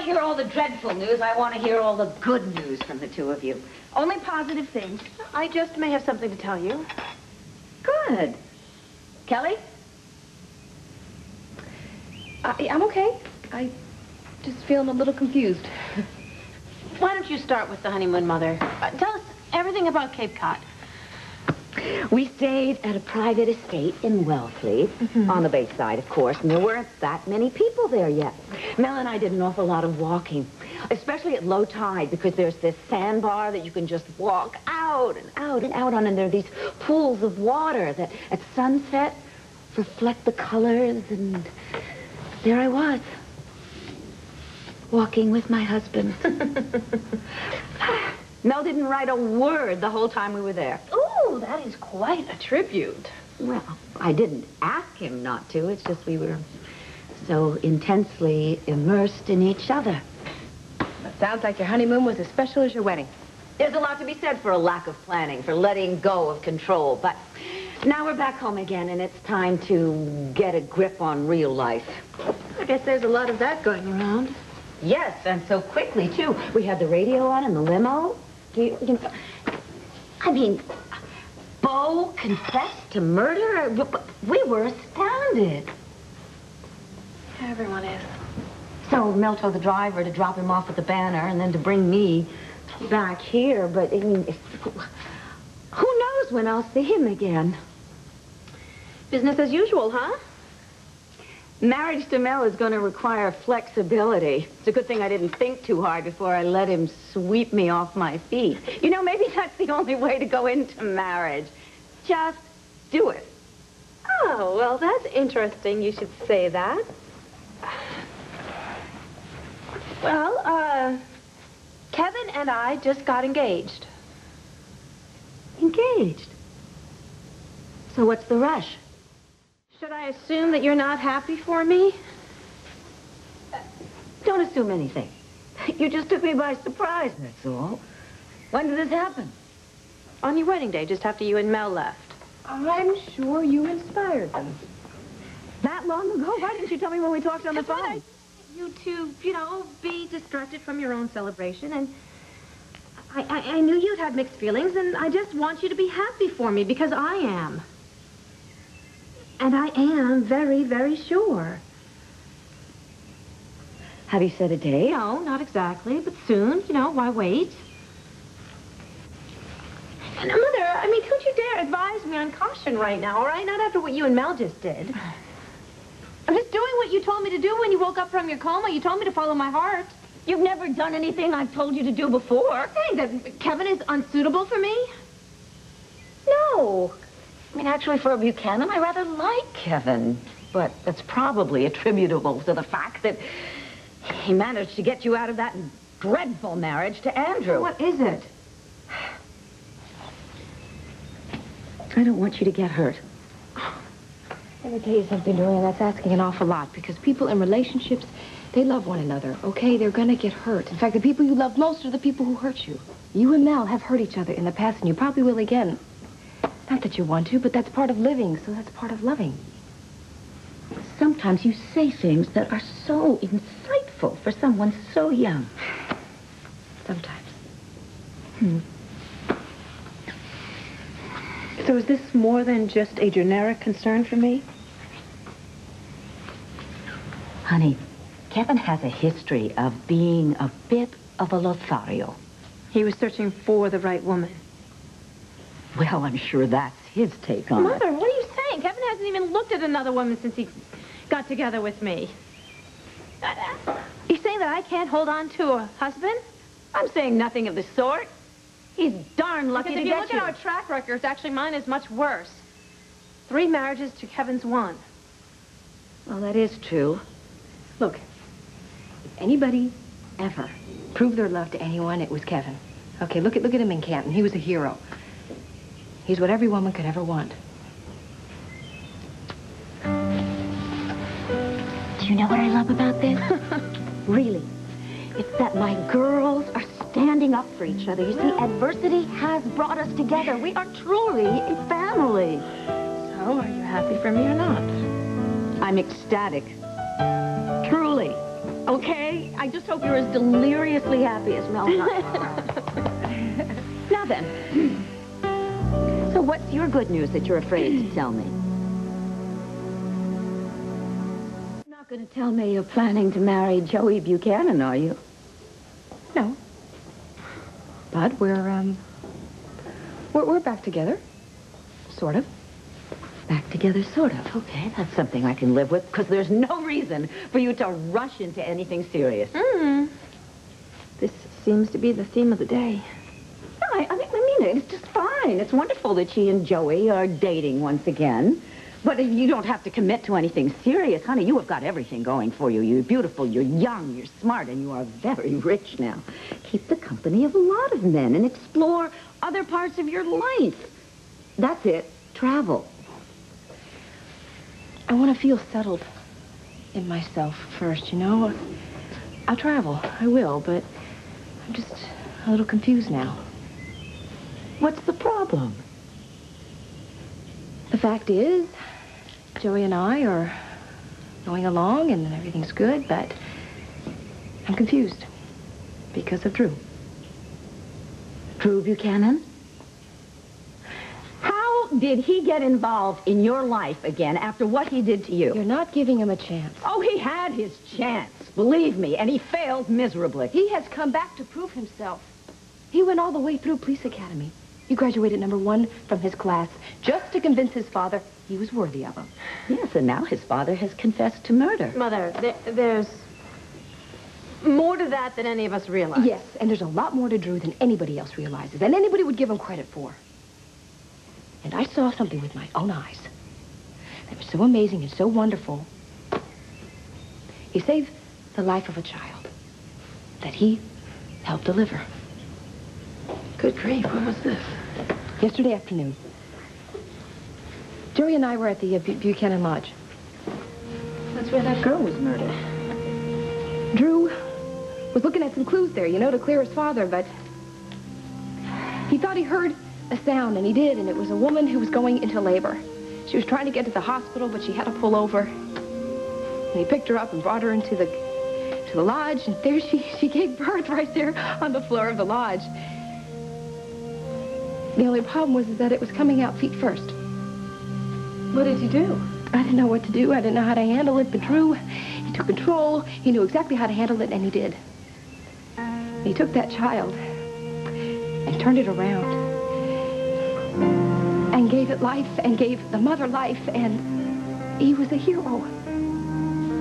to hear all the dreadful news. I want to hear all the good news from the two of you. Only positive things. I just may have something to tell you. Good. Kelly? I'm okay. I just feeling a little confused. Why don't you start with the honeymoon, Mother? Tell us everything about Cape Cod. We stayed at a private estate in Wellfleet, on the bay side, of course, and there weren't that many people there yet. Mel and I did an awful lot of walking, especially at low tide, because there's this sandbar that you can just walk out and out and out on, and there are these pools of water that at sunset reflect the colors, and there I was, walking with my husband. Mel didn't write a word the whole time we were there. Oh, that is quite a tribute. Well, I didn't ask him not to. It's just we were so intensely immersed in each other. It sounds like your honeymoon was as special as your wedding. There's a lot to be said for a lack of planning, for letting go of control. But now we're back home again, and it's time to get a grip on real life. I guess there's a lot of that going around. Yes, and so quickly, too. We had the radio on in the limo. I mean, Beau confessed to murder? We were astounded. Everyone is. So Mel told the driver to drop him off at the Banner and then to bring me back here. But, I mean, who knows when I'll see him again? Business as usual, huh? Marriage to Mel is going to require flexibility. It's a good thing I didn't think too hard before I let him sweep me off my feet. You know, maybe that's the only way to go into marriage. Just do it. Oh, well, that's interesting you should say that. Well, Kevin and I just got engaged. Engaged? So what's the rush? Should I assume that you're not happy for me? Don't assume anything. You just took me by surprise, that's all. When did this happen? On your wedding day, just after you and Mel left. I'm sure you inspired them. That long ago? Why didn't you tell me when we talked on the phone? You two, you know, be distracted from your own celebration, and I knew you'd had mixed feelings, and I just want you to be happy for me, because I am. And I am very, very sure. Have you set a date? No, not exactly, but soon. You know, why wait? And, Mother, I mean, don't you dare advise me on caution right now, all right? Not after what you and Mel just did. I'm just doing what you told me to do when you woke up from your coma. You told me to follow my heart. You've never done anything I've told you to do before. Saying that Kevin is unsuitable for me? No. I mean, actually, for a Buchanan, I rather like Kevin. But that's probably attributable to the fact that he managed to get you out of that dreadful marriage to Andrew. What is it? I don't want you to get hurt. Let me tell you something, Dorian, that's asking an awful lot, because people in relationships, they love one another, okay? They're gonna get hurt. In fact, the people you love most are the people who hurt you. You and Mel have hurt each other in the past, and you probably will again. Not that you want to, but that's part of living, so that's part of loving. Sometimes you say things that are so insightful for someone so young. Sometimes. So is this more than just a generic concern for me? Honey, Kevin has a history of being a bit of a Lothario. He was searching for the right woman. Well, I'm sure that's his take on it. Mother, what are you saying? Kevin hasn't even looked at another woman since he got together with me. You're saying that I can't hold on to a husband? I'm saying nothing of the sort. He's darn lucky to get you. Because if you look at our track records, actually mine is much worse. 3 marriages to Kevin's 1. Well, that is true. Look, if anybody ever proved their love to anyone, it was Kevin. Okay, look at him in Canton. He was a hero. He's what every woman could ever want. Do you know what I love about this? Really. It's that my girls are standing up for each other. You see, adversity has brought us together. We are truly a family. So, are you happy for me or not? I'm ecstatic. Truly. Okay? I just hope you're as deliriously happy as Mel and I are. Now then, so what's your good news that you're afraid to tell me? You're not going to tell me you're planning to marry Joey Buchanan, are you? No. But we're back together. Sort of. Back together, sort of. Okay, that's something I can live with, because there's no reason for you to rush into anything serious. This seems to be the theme of the day. No, I mean, it's just fine. It's wonderful that she and Joey are dating once again. But you don't have to commit to anything serious. Honey, you have got everything going for you. You're beautiful, you're young, you're smart, and you are very rich now. Keep the company of a lot of men and explore other parts of your life. That's it. Travel. I want to feel settled in myself first, you know? I'll travel. I will, but I'm just a little confused now. What's the problem? The fact is, Joey and I are going along and everything's good, but I'm confused because of Drew. Drew Buchanan? How did he get involved in your life again after what he did to you? You're not giving him a chance. Oh, he had his chance, believe me, and he failed miserably. He has come back to prove himself. He went all the way through police academy. He graduated #1 from his class just to convince his father he was worthy of him. Yes, and now his father has confessed to murder. Mother, there's more to that than any of us realize. Yes, and there's a lot more to Drew than anybody else realizes, and anybody would give him credit for. And I saw something with my own eyes that was so amazing and so wonderful. He saved the life of a child that he helped deliver. Good grief, when was this? Yesterday afternoon. Joey and I were at the Buchanan Lodge. That's where that girl was murdered. Drew was looking at some clues there, you know, to clear his father, but he thought he heard a sound, and he did, and it was a woman who was going into labor. She was trying to get to the hospital, but she had to pull over. And he picked her up and brought her into the lodge, and there she gave birth right there on the floor of the lodge. The only problem was that it was coming out feet first. What did you do? I didn't know what to do. I didn't know how to handle it, but Drew, he took control. He knew exactly how to handle it, and he did. And he took that child and turned it around and gave it life and gave the mother life, and he was a hero.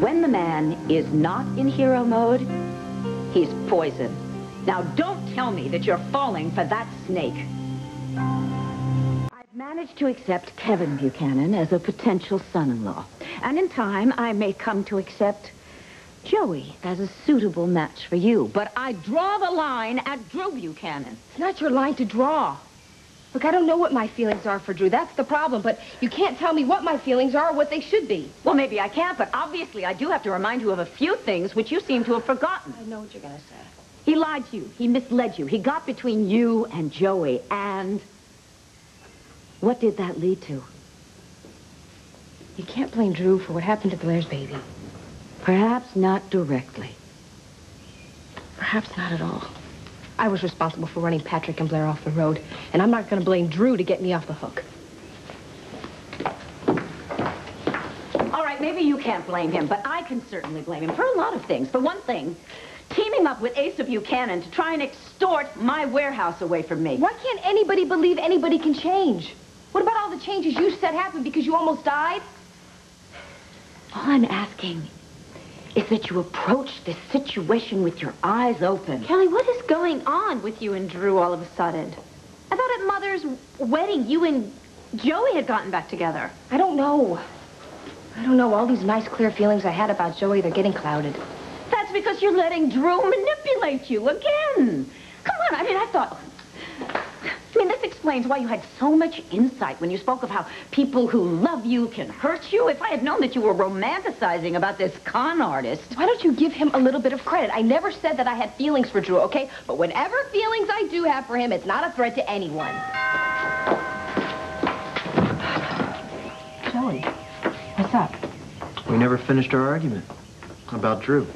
When the man is not in hero mode, he's poison. Now, don't tell me that you're falling for that snake. I've managed to accept Kevin Buchanan as a potential son-in-law. And in time, I may come to accept Joey as a suitable match for you. But I draw the line at Drew Buchanan. It's not your line to draw. Look, I don't know what my feelings are for Drew. That's the problem. But you can't tell me what my feelings are or what they should be. Well, maybe I can't, but obviously I do have to remind you of a few things which you seem to have forgotten. I know what you're going to say. He lied to you. He misled you. He got between you and Joey, and what did that lead to? You can't blame Drew for what happened to Blair's baby. Perhaps not directly. Perhaps not at all. I was responsible for running Patrick and Blair off the road, and I'm not going to blame Drew to get me off the hook. All right, maybe you can't blame him, but I can certainly blame him for a lot of things. For one thing, teaming up with Asa Buchanan to try and extort my warehouse away from me. Why can't anybody believe anybody can change? What about all the changes you said happened because you almost died? All I'm asking is that you approach this situation with your eyes open. Kelly, what is going on with you and Drew all of a sudden? I thought at Mother's wedding, you and Joey had gotten back together. I don't know. All these nice, clear feelings I had about Joey, they're getting clouded. That's because you're letting Drew manipulate you again. Come on, I mean, this explains why you had so much insight when you spoke of how people who love you can hurt you. If I had known that you were romanticizing about this con artist. Why don't you give him a little bit of credit? I never said that I had feelings for Drew, okay? But whatever feelings I do have for him, it's not a threat to anyone. Joey, what's up? We never finished our argument about Drew.